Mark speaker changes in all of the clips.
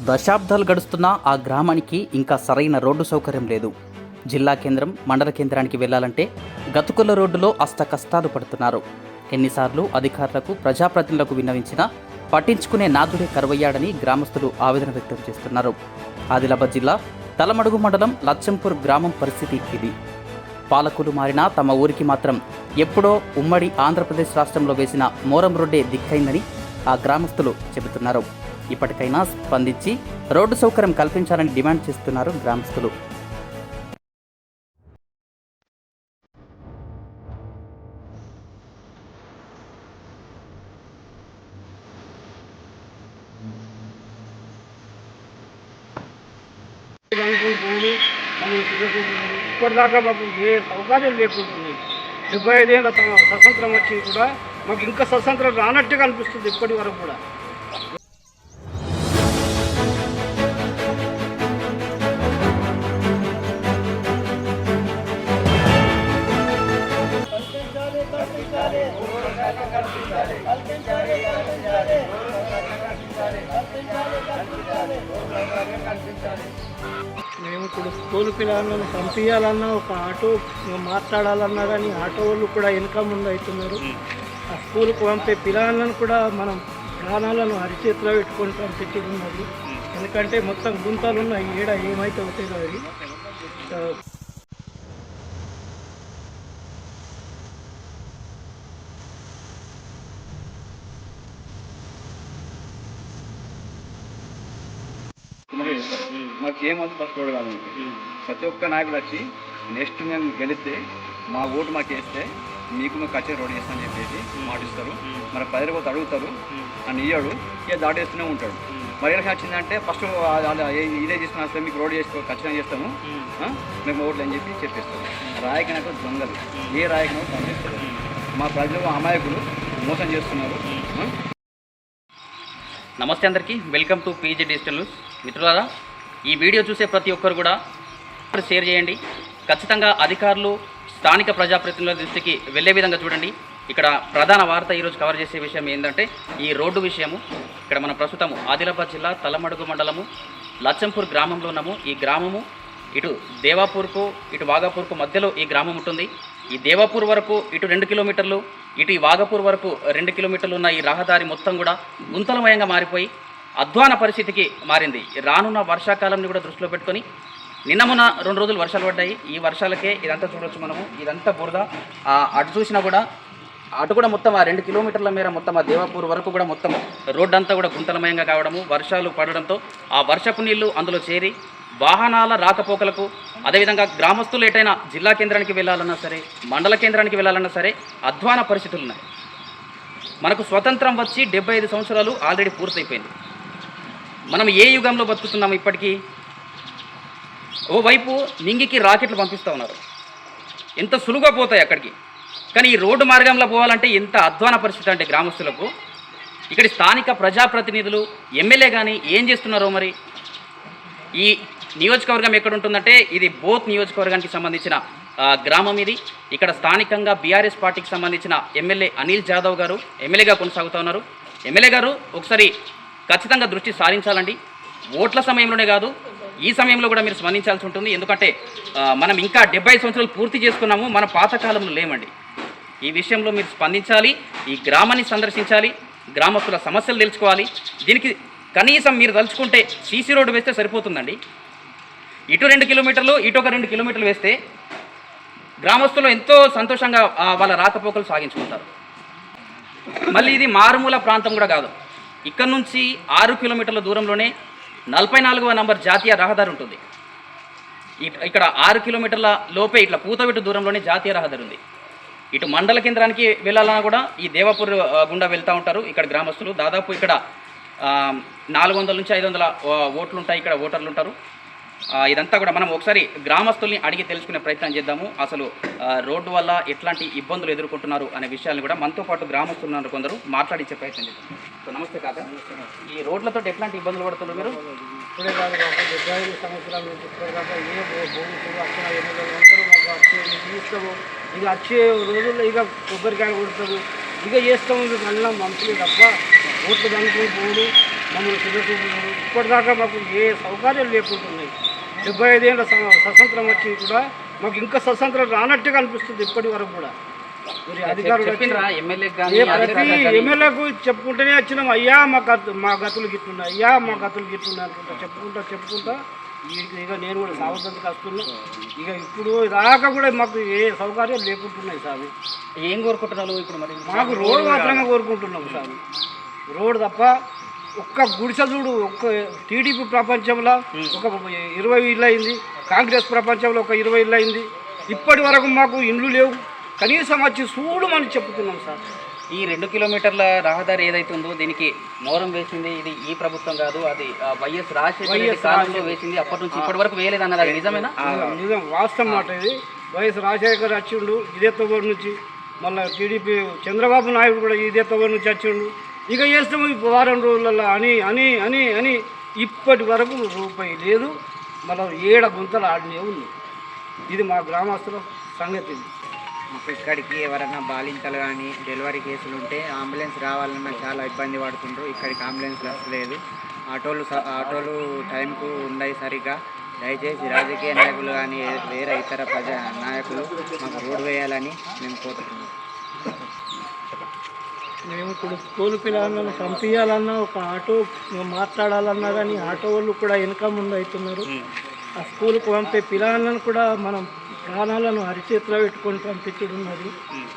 Speaker 1: దశాబ్దాలు గడుస్తున్నా ఆ గ్రామానికి ఇంకా సరైన రోడ్డు సౌకర్యం లేదు. జిల్లా కేంద్రం, మండల కేంద్రానికి వెళ్లాలంటే గతుకుల రోడ్డులో కష్టాలు పడుతున్నారు. ఎన్నిసార్లు అధికారులకు, ప్రజాప్రతినిధులకు విన్నవించినా పట్టించుకునే నాథుడే కరువయ్యాడని గ్రామస్తులు ఆవేదన వ్యక్తం చేస్తున్నారు. ఆదిలాబాద్ జిల్లా తలమడుగు మండలం లచ్చంపూర్ గ్రామం పరిస్థితి ఇది. పాలకులు మారినా తమ ఊరికి మాత్రం ఎప్పుడో ఉమ్మడి ఆంధ్రప్రదేశ్ రాష్ట్రంలో వేసిన మోరం రోడ్డే దిక్కైందని ఆ గ్రామస్తులు చెబుతున్నారు. ఇప్పటికైనా స్పందించి రోడ్డు సౌకర్యం కల్పించాలని డిమాండ్ చేస్తున్నారు గ్రామస్తులు.
Speaker 2: ఇప్పటిదాకా మాకు ఏ సౌకర్యం లేకుంటుంది. 75 ఏళ్ళ స్వతంత్రం వచ్చి కూడా మాకు ఇంకా స్వతంత్రం రానట్టుగా అనిపిస్తుంది ఇప్పటి వరకు కూడా. మేము ఇప్పుడు స్కూల్ పిల్లలను పంపించాలన్నా, ఒక ఆటో మాట్లాడాలన్నా కానీ ఆటో వాళ్ళు కూడా వెనక ముందు అవుతున్నారు. ఆ స్కూల్కి పంపే పిల్లలను కూడా మనం ప్రాణాలను అరిచేతిలో పెట్టుకొని పంపించుకున్నది. ఎందుకంటే మొత్తం గుంతలు ఉన్నాయి, ఏడ ఏమైతే అవుతాయో అది.
Speaker 3: మాకు ఏమంతా బస్ రోడ్ కాదు. ప్రతి ఒక్క నాయకుడు వచ్చి నెక్స్ట్ మేము గెలిస్తే మా ఓటు మాకు వేస్తే మీకు మేము కచ్చేరి రోడ్ చేస్తామని చెప్పేసి మాటిస్తారు. మరి 10 రూపాయలు అడుగుతారు అని ఇయ్యాడు, ఇక దాటేస్తూనే ఉంటాడు. మరి ఎలా వచ్చిందంటే ఫస్ట్ ఇదే తీసుకుని వస్తే మీకు రోడ్ చేసుకో ఖచ్చితంగా చేస్తాము, మేము ఓట్లు అని చెప్పి చెప్పేస్తాము. రాయకనకు దొంగలు, ఏ రాయకనకు పనిచేస్తారు. మా ప్రజలు అమాయకులు మోసం చేస్తున్నారు.
Speaker 1: నమస్తే అందరికీ, welcome to PG digital news. మిత్రులారా, ఈ వీడియో చూసే ప్రతి ఒక్కరు కూడా షేర్ చేయండి. ఖచ్చితంగా అధికారులు, స్థానిక ప్రజాప్రతినిధుల దృష్టికి వెళ్ళే విధంగా చూడండి. ఇక్కడ ప్రధాన వార్త ఈరోజు కవర్ చేసే విషయం ఏంటంటే ఈ రోడ్డు విషయము. ఇక్కడ మనం ప్రస్తుతము ఆదిలాబాద్ జిల్లా తలమడుగు మండలము లచ్చంపూర్ గ్రామంలో ఉన్నాము. ఈ గ్రామము ఇటు దేవాపూర్కు, ఇటు వాగాపూర్కు మధ్యలో ఈ గ్రామం ఉంటుంది. ఈ దేవాపూర్ వరకు ఇటు 2 కిలోమీటర్లు, ఇటు ఈ వాగాపూర్ వరకు 2 కిలోమీటర్లు ఉన్న ఈ రహదారి మొత్తం కూడా గుంతలమయంగా మారిపోయి అధ్వాన పరిస్థితికి మారింది. రానున్న వర్షాకాలంని కూడా దృష్టిలో పెట్టుకొని నిన్న మొన్న 2 రోజులు వర్షాలు పడ్డాయి. ఈ వర్షాలకే ఇదంతా చూడొచ్చు మనము. ఇదంతా బురద. అటు చూసినా కూడా అటు కూడా మొత్తం ఆ 2 కిలోమీటర్ల మేర మొత్తం ఆ దేవాపూర్ వరకు కూడా మొత్తం రోడ్డు అంతా కూడా గుంతలమయంగా కావడము, వర్షాలు పడడంతో ఆ వర్షపు నీళ్లు అందులో చేరి వాహనాల రాకపోకలకు, అదేవిధంగా గ్రామస్తులు ఎటైనా జిల్లా కేంద్రానికి వెళ్ళాలన్నా సరే, మండల కేంద్రానికి వెళ్ళాలన్నా సరే అధ్వాన పరిస్థితులు ఉన్నాయి. మనకు స్వతంత్రం వచ్చి 75 సంవత్సరాలు ఆల్రెడీ పూర్తయిపోయింది. మనం ఏ యుగంలో బతుకుతున్నాము ఇప్పటికీ? ఓవైపు నింగికి రాకెట్లు పంపిస్తూ ఉన్నారు, ఎంత సులువుగా పోతాయి అక్కడికి. కానీ ఈ రోడ్డు మార్గంలో పోవాలంటే ఎంత అధ్వాన పరిస్థితి అంటే గ్రామస్తులకు. ఇక్కడి స్థానిక ప్రజాప్రతినిధులు, ఎమ్మెల్యే కానీ ఏం చేస్తున్నారో మరి. ఈ నియోజకవర్గం ఎక్కడ ఉంటుందంటే ఇది బోత్ నియోజకవర్గానికి సంబంధించిన గ్రామం ఇది. ఇక్కడ స్థానికంగా బీఆర్ఎస్ పార్టీకి సంబంధించిన ఎమ్మెల్యే అనిల్ జాదవ్ గారు ఎమ్మెల్యేగా కొనసాగుతూ ఉన్నారు. ఎమ్మెల్యే గారు ఒకసారి ఖచ్చితంగా దృష్టి సారించాలండి. ఓట్ల సమయంలోనే కాదు, ఈ సమయంలో కూడా మీరు స్పందించాల్సి ఉంటుంది. ఎందుకంటే మనం ఇంకా 75 సంవత్సరాలు పూర్తి చేసుకున్నాము, మన పాతకాలంలో లేమండి. ఈ విషయంలో మీరు స్పందించాలి, ఈ గ్రామాన్ని సందర్శించాలి, గ్రామస్తుల సమస్యలు తెలుసుకోవాలి. దీనికి కనీసం మీరు తలుచుకుంటే సీసీ రోడ్డు వేస్తే సరిపోతుందండి. ఇటు 2 కిలోమీటర్లు, ఇటు ఒక 2 కిలోమీటర్లు వేస్తే గ్రామస్తులు ఎంతో సంతోషంగా వాళ్ళ రాకపోకలు సాగించుకుంటారు. మళ్ళీ ఇది మారుమూల ప్రాంతం కూడా కాదు. ఇక్కడ నుంచి 6 కిలోమీటర్ల దూరంలోనే 44వ నంబర్ జాతీయ రహదారి ఉంటుంది. ఇక్కడ 6 కిలోమీటర్ల లోపే ఇట్లా పూతవెట్టు దూరంలోనే జాతీయ రహదారి ఉంది. ఇటు మండల కేంద్రానికి వెళ్ళాలన్నా కూడా ఈ దేవాపూర్ గుండా వెళ్తూ ఉంటారు ఇక్కడ గ్రామస్తులు. దాదాపు ఇక్కడ 400 నుంచి 500 ఓట్లు ఉంటాయి, ఇక్కడ ఓటర్లు ఉంటారు. ఇదంతా కూడా మనం ఒకసారి గ్రామస్తుల్ని అడిగి తెలుసుకునే ప్రయత్నం చేద్దాము. అసలు రోడ్డు వల్ల ఎట్లాంటి ఇబ్బందులు ఎదుర్కొంటున్నారు అనే విషయాన్ని కూడా మనతో పాటు గ్రామస్తులు ఉన్నారు, కొందరు మాట్లాడించే ప్రయత్నం చేద్దాం. సో నమస్తే కాక, ఈ రోడ్లతో ఎట్లాంటి ఇబ్బందులు పడుతున్నారు మీరు?
Speaker 2: ఇప్పుడే కాదు బాబు, 75 సంవత్సరాల నుంచి ఇప్పటిదాకా ఏ భూమిస్తులు అక్కడ అందరూ మాకు వచ్చే ఇక వచ్చే రోజుల్లో ఇక కొబ్బరికాయలు కొడుతారు, ఇక చేస్తాము. ఇక అన్నం మంత్రులు తప్ప ఓట్లు కనుక్కొని పోడు మమ్మల్ని చిన్నచూపుతున్నారు. ఇప్పటిదాకా మాకు ఏ సౌకర్యాలు లేకుంటున్నాయి. 75 ఏళ్ళ స్వతంత్రం వచ్చి కూడా మాకు ఇంకా స్వతంత్రం రానట్టుగా అనిపిస్తుంది ఇప్పటి వరకు కూడా. మరి అధికారులు ఎమ్మెల్యేకు చెప్పుకుంటూనే వచ్చినాం, అయ్యా మా గతులు గిట్టున్నాయి, అయ్యా మా గతులు గిట్టున్నాయి అనుకుంటా చెప్పుకుంటా ఇక నేను కూడా సావధానికి వస్తున్నా. ఇక ఇప్పుడు దాకా కూడా మాకు ఏ సౌకర్యాలు లేకుంటున్నాయి స్వామి.
Speaker 1: ఏం కోరుకుంటున్నారు ఇప్పుడు మరి?
Speaker 2: మాకు రోడ్డు మాత్రమే కోరుకుంటున్నాం స్వామి. రోడ్డు తప్ప ఒక్క గుడిసె చూడు, ఒక్క టీడీపీ ప్రపంచంలో ఒక 20 ఇళ్ళు అయింది, కాంగ్రెస్ ప్రపంచంలో ఒక 20 ఇళ్ళు అయింది. ఇప్పటి వరకు మాకు ఇండ్లు లేవు. కనీసం వచ్చి చూడమని చెప్తున్నాం సార్.
Speaker 1: ఈ 2 కిలోమీటర్ల రహదారి ఏదైతే ఉందో దీనికి మోరం వేసింది ఇది ఈ ప్రభుత్వం కాదు, అది వైఎస్ రాజశేఖర కాలంలో వేసింది. అప్పటి నుంచి ఇప్పటి వరకు వేయలేదు అన్నది నిజమేనా?
Speaker 2: నిజం, వాస్తవం మాట ఇది. వైఎస్ రాజశేఖర్ వచ్చిండు ఇదే తోడు నుంచి, మళ్ళీ టీడీపీ చంద్రబాబు నాయుడు కూడా ఇదే తోడు నుంచి వచ్చిండు. ఇక చేస్తాము ఈ వారం రోజులలో అని అని అని అని ఇప్పటి వరకు రూపాయి లేదు. మళ్ళీ 7 గుంతలు ఆడినే ఉంది. ఇది మా గ్రామస్తుల సంగతి.
Speaker 4: మాకు ఇక్కడికి ఎవరైనా బాలింతలు కానీ డెలివరీ కేసులు ఉంటే అంబులెన్స్ రావాలన్నా చాలా ఇబ్బంది పడుతుండ్రు. ఇక్కడికి అంబులెన్స్ వస్తలేదు. ఆటోలు టైంకు ఉన్నాయి సరిగ్గా. దయచేసి రాజకీయ నాయకులు కానీ వేరే ఇతర ప్రజా నాయకులు మాకు రోడ్డు వేయాలని మేము కోరుతున్నాం.
Speaker 2: మేము ఇప్పుడు స్కూల్ పిల్లలను పంపించాలన్నా ఒక ఆటో మాట్లాడాలన్నా కానీ ఆటో వాళ్ళు కూడా వెనక ముందు అవుతున్నారు. ఆ స్కూల్కి పంపే పిల్లలను కూడా మనం ప్రాణాలను అరిచేతిలో పెట్టుకొని పంపించడం ఉన్నది.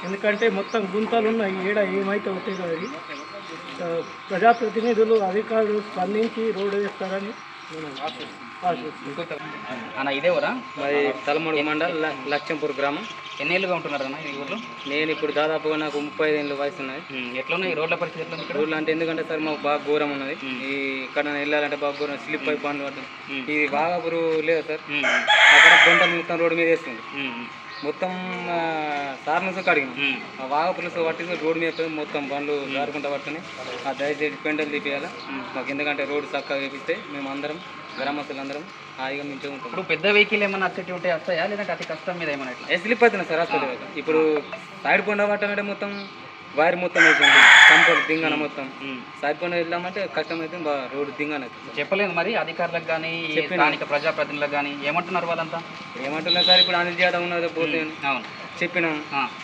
Speaker 2: ఎందుకంటే మొత్తం గుంతలు ఉన్నాయి, ఏమైతే అవుతాయి కదా. ప్రజాప్రతినిధులు అధికారులు స్పందించి రోడ్డు వేస్తారని మనం
Speaker 1: అన్న ఇదే ఊరా?
Speaker 4: మరి తలమూడు మండల్ లక్ష్మీపూర్ గ్రామం.
Speaker 1: ఎన్నేళ్ళుగా ఉంటున్నారు అన్న ఈ ఊర్లో?
Speaker 4: నేను ఇప్పుడు దాదాపుగా నాకు 35 ఏళ్ళు వయసు ఉన్నాయి.
Speaker 1: ఎట్లున్నాయి ఈ రోడ్ల పరిస్థితి? ఎట్లా ఇక్కడ
Speaker 4: రోడ్లు అంటే ఎందుకంటే సార్ మాకు బాగా ఘోరం ఉన్నది. ఈ ఇక్కడ వెళ్ళాలంటే బాగా ఘోరం, స్లిప్ అయి పనులు పడుతుంది. ఇది బాగాపూర్ లేదు సార్, అక్కడ గుంటలు మొత్తం రోడ్డు మీద వేస్తుంది. మొత్తం సార్ నుంచి కడిగిన ఆ వాగపూర్ నుంచి పట్టింది రోడ్డు మీద మొత్తం బండ్లు జారుకుంటా పట్టుకుని ఆ దయచేసి పెండలు తీపియాలి మాకు. ఎందుకంటే రోడ్డు చక్కగా వేపిస్తే మేము అందరం గ్రామస్తులందరం హాయిగా మించి ఉంటాం.
Speaker 1: ఇప్పుడు పెద్ద వెహికల్ ఏమన్నా వచ్చేటి ఉంటే వస్తాయా, లేదంటే అతి కష్టం మీద ఏమన్నా ఇట్లా
Speaker 4: స్లిప్ అవుతున్నాయి సార్ అసలు. ఇప్పుడు సైడ్ పండుగ పట్టాలంటే మొత్తం వైర్ మొత్తం అవుతుంది, కంపౌండ్ దింగన మొత్తం. సైడ్ పండుగ వెళ్దామంటే కష్టం అయితే రోడ్డు దింగన అవుతుంది.
Speaker 1: చెప్పలేదు మరి అధికారులకు కానీ స్థానిక ప్రజాప్రతినిధులకు కానీ ఏమంటున్నారు వాళ్ళంతా?
Speaker 4: ఏమంటున్నారు సార్, ఇప్పుడు అన్ని చేయడం ఉన్నది పోతే చెప్పినాం,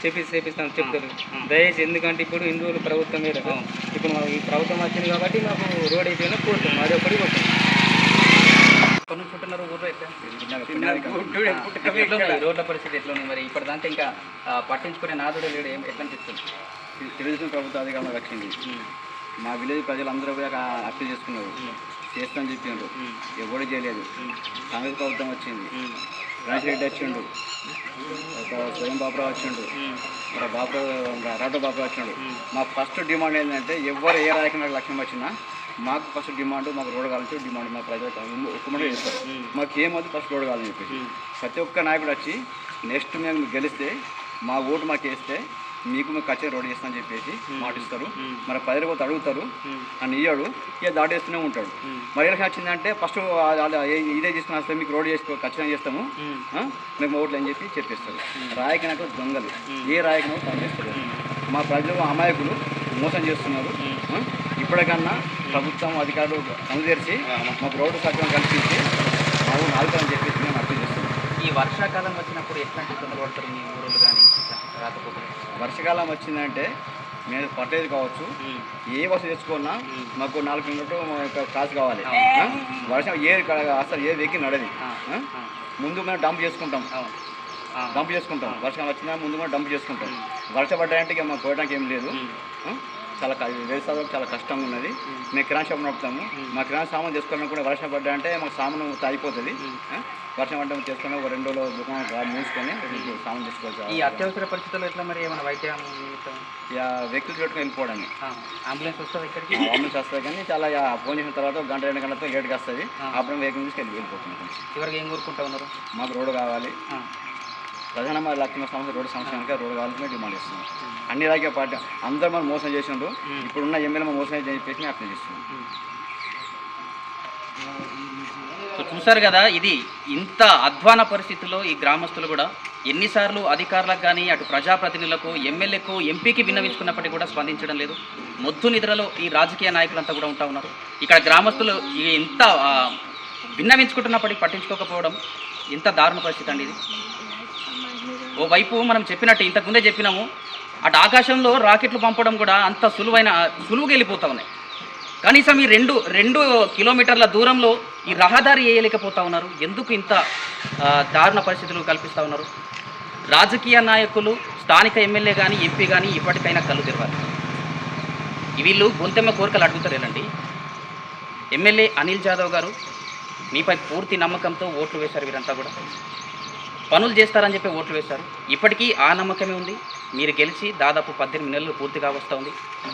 Speaker 4: చేపిస్తాం చెప్తారు దయచేసి. ఎందుకంటే ఇప్పుడు హిందువులు ప్రభుత్వం మీద ఇప్పుడు ఈ ప్రభుత్వం వచ్చింది కాబట్టి మాకు రోడ్ అయిపోయినా పోతాం, అది ఒకటి పోతాం.
Speaker 1: కొనుక్కుంటున్నారు ఊర్లో అయితే రోడ్ల పరిస్థితి ఎట్లా ఉంది మరి? ఇప్పటిదాకా ఇంకా పట్టించుకునే నాదుడే లేడు, ఎట్లా అనిపిస్తుంది?
Speaker 3: తెలుగుదేశం ప్రభుత్వం అధికారంలోకి వచ్చింది. మా విలేజ్ ప్రజలందరూ కూడా అప్పీల్ చేసుకున్నారు, చేస్తామని చెప్పిండ్రు, ఎవరు చేయలేదు. కాంగ్రెస్ ప్రభుత్వం వచ్చింది, గణేష్ రెడ్డి వచ్చిండు, ఒక స్వయం బాబురావు వచ్చిండు, రాటో బాబురావు వచ్చిండు. మా ఫస్ట్ డిమాండ్ ఏంటంటే ఎవరు ఏ రాజకీయ లక్ష్యం వచ్చినా మాకు ఫస్ట్ డిమాండ్ మాకు రోడ్డు కావాలని డిమాండ్ మా ప్రజలకు ఒక్కమంటే చేస్తారు. మాకు ఏమవుతుంది ఫస్ట్ రోడ్డు కావాలని చెప్పేసి ప్రతి ఒక్క నాయకుడు వచ్చి నెక్స్ట్ మేము గెలిస్తే మా ఓటు మాకు వేస్తే మీకు కచేరీ రోడ్డు చేస్తామని చెప్పేసి మాటిస్తారు. మరి 10 రోజులు అడుగుతారు అని ఇయ్యాడు, ఇక దాటేస్తూనే ఉంటాడు. మరి ఎలా వచ్చిందంటే ఫస్ట్ ఇదే తీసుకుని వస్తే మీకు రోడ్డు చేసి ఖచ్చితంగా చేస్తాము మేము ఓట్లు అని చెప్పేస్తారు. రాయకనకు దొంగలు ఏ రాయకనకు పనిచేస్తారు. మా ప్రజలు అమాయకులు మోసం చేస్తున్నారు. ఇప్పటికన్నా ప్రభుత్వం అధికారులు కళ్ళు తెరిచి మాకు రోడ్డు సత్యం కల్పించి మా ఊరు ఆదుకోవాలని చెప్పేసి మేము అప్పీల్ చేస్తున్నాం.
Speaker 1: ఈ వర్షాకాలం వచ్చినప్పుడు ఎట్లాంటి ఇబ్బందులు పడతారు మీ ఊరు కానీ రాకపోతే?
Speaker 3: వర్షాకాలం వచ్చిందంటే నేను పట్టేది కావచ్చు, ఏ వస్తువు తెచ్చుకున్నా మాకు 4 కిలోమీటర్లు కాసు కావాలి. వర్షం అసలు ఏ వెహికల్ నడది. ముందు మేము డంప్ చేసుకుంటాం, వర్షం వచ్చినా ముందు మనం డంప్ చేసుకుంటాం. వర్షం పడ్డాయంటే ఇక మాకు పోయడానికి ఏం లేదు. చాలా వ్యవసాయం చాలా కష్టంగా ఉన్నది. మేము కిరాణా షాప్ నడుపుతాము, మా కిరాణా సామాన్ చేసుకోవాలని కూడా వర్షం పడ్డాయంటే మాకు సామాను అయిపోతుంది. వర్షం పడ్డ చేసుకొని ఒక 2 రోజులు దుకాణం మూసుకొని సామాన్ చేసుకోవచ్చు.
Speaker 1: ఈ అత్యవసర పరిస్థితుల్లో ఎట్లా మరి ఏమైనా వైద్యం
Speaker 3: ఇక వెహికల్స్ పెట్టుకుని వెళ్ళిపోవడానికి
Speaker 1: అంబులెన్స్ వస్తుంది ఇక్కడికి?
Speaker 3: అంబులెన్స్ వస్తుంది కానీ చాలా ఫోన్ చేసిన తర్వాత 1 గంట 2 గంటలతో లేట్గా వస్తుంది. అప్పుడు వెహికల్ తీసుకెళ్ళి వెళ్ళిపోతున్నాం.
Speaker 1: చివరికి ఏం కోరుకుంటా ఉన్నారు?
Speaker 3: మాకు రోడ్డు కావాలి, ప్రధానమైన లక్ష్మీ సమస్య రోడ్డు సమస్య కనుక రోడ్డు కావాలని డిమాండ్ చేస్తున్నాం. అన్ని రాజకీయ పార్టీ అందరూ మనం మోసం చేసిండ్రు, ఇప్పుడున్న ఎమ్మెల్యే మోసం చెప్పేసి మేము అప్లై చేస్తున్నాం.
Speaker 1: సో చూసారు కదా, ఇది ఇంత అధ్వాన పరిస్థితుల్లో ఈ గ్రామస్తులు కూడా ఎన్నిసార్లు అధికారులకు కానీ అటు ప్రజాప్రతినిధులకు ఎమ్మెల్యేకు ఎంపీకి విన్నవించుకున్నప్పటికీ కూడా స్పందించడం లేదు. మొద్దు నిద్రలో ఈ రాజకీయ నాయకులంతా కూడా ఉంటా ఉన్నారు. ఇక్కడ గ్రామస్తులు ఎంత విన్నవించుకుంటున్నప్పటికీ పట్టించుకోకపోవడం ఎంత దారుణ పరిస్థితి అండి ఇది. ఓవైపు మనం చెప్పినట్టు ఇంతకుముందే చెప్పినాము, అటు ఆకాశంలో రాకెట్లు పంపడం కూడా అంత సులువుగా వెళ్ళిపోతూ ఉన్నాయి. కనీసం ఈ రెండు కిలోమీటర్ల దూరంలో ఈ రహదారి వేయలేకపోతా ఉన్నారు. ఎందుకు ఇంత దారుణ పరిస్థితులు కల్పిస్తూ ఉన్నారు? రాజకీయ నాయకులు, స్థానిక ఎమ్మెల్యే కానీ ఎంపీ కానీ ఇప్పటికైనా కళ్ళు తెరవాలి. వీళ్ళు గొంతెమ్మ కోరికలు అడుగుతారేనండి. ఎమ్మెల్యే అనిల్ జాదవ్ గారు మీపై పూర్తి నమ్మకంతో ఓట్లు వేశారు. వీరంతా కూడా పనులు చేస్తారని చెప్పి ఓట్లు వేశారు. ఇప్పటికీ ఆ నమ్మకమే ఉంది. మీరు గెలిచి దాదాపు 18 నెలలు పూర్తిగా వస్తూ ఉంది.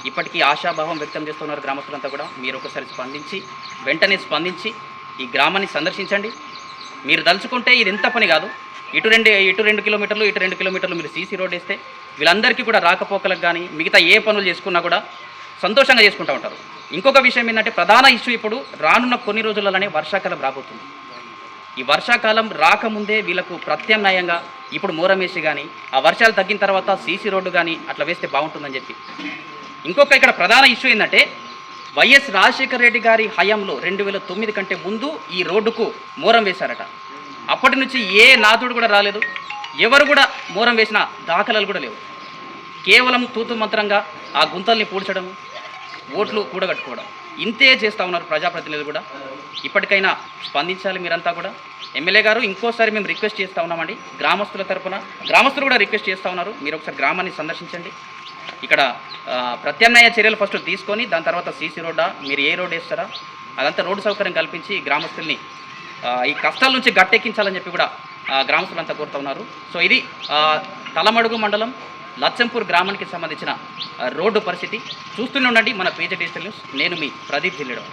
Speaker 1: ఇప్పటికీ ఆశాభావం వ్యక్తం చేస్తున్నారు గ్రామస్తులంతా కూడా. మీరు ఒకసారి వెంటనే స్పందించి ఈ గ్రామాన్ని సందర్శించండి. మీరు తలుచుకుంటే ఇది ఎంత పని కాదు. ఇటు రెండు కిలోమీటర్లు ఇటు 2 కిలోమీటర్లు మీరు సీసీ రోడ్ వేస్తే వీళ్ళందరికీ కూడా రాకపోకలకు కానీ మిగతా ఏ పనులు చేసుకున్నా కూడా సంతోషంగా చేసుకుంటూ ఉంటారు. ఇంకొక విషయం ఏంటంటే, ప్రధాన ఇష్యూ ఇప్పుడు రానున్న కొన్ని రోజులలోనే వర్షాకాలం రాబోతుంది. ఈ వర్షాకాలం రాకముందే వీళ్ళకు ప్రత్యామ్నాయంగా ఇప్పుడు మోరమేసి కానీ ఆ వర్షాలు తగ్గిన తర్వాత సీసీ రోడ్డు కానీ అట్లా వేస్తే బాగుంటుందని చెప్పి. ఇంకొక ఇక్కడ ప్రధాన ఇష్యూ ఏంటంటే, వైఎస్ రాజశేఖర రెడ్డి గారి హయాంలో 2009 కంటే ముందు ఈ రోడ్డుకు మోరం వేశారట. అప్పటి నుంచి ఏ నాథుడు కూడా రాలేదు. ఎవరు కూడా మోరం వేసిన దాఖలాలు కూడా లేవు. కేవలం తూతు మంత్రంగా ఆ గుంతల్ని పూడ్చడం, ఓట్లు కూడగట్టుకోవడం, ఇంతే చేస్తూ ఉన్నారు ప్రజాప్రతినిధులు కూడా. ఇప్పటికైనా స్పందించాలి మీరంతా కూడా. ఎమ్మెల్యే గారు, ఇంకోసారి మేము రిక్వెస్ట్ చేస్తూ ఉన్నామండి గ్రామస్తుల తరఫున. గ్రామస్తులు కూడా రిక్వెస్ట్ చేస్తూ ఉన్నారు, మీరు ఒకసారి గ్రామాన్ని సందర్శించండి. ఇక్కడ ప్రత్యామ్నాయ చర్యలు ఫస్ట్ తీసుకొని దాని తర్వాత సీసీ రోడ్డా, మీరు ఏ రోడ్ వేస్తారా అదంతా రోడ్డు సౌకర్యం కల్పించి గ్రామస్తుల్ని ఈ కష్టాల నుంచి గట్టెక్కించాలని చెప్పి కూడా గ్రామస్తులంతా కోరుతూ ఉన్నారు. సో ఇది తలమడుగు మండలం లచ్చంపూర్ గ్రామానికి సంబంధించిన రోడ్డు పరిస్థితి. చూస్తూనే ఉండండి మన పేజ డిజిటల్ న్యూస్. నేను మీ ప్రదీప్ జిల్లేడు.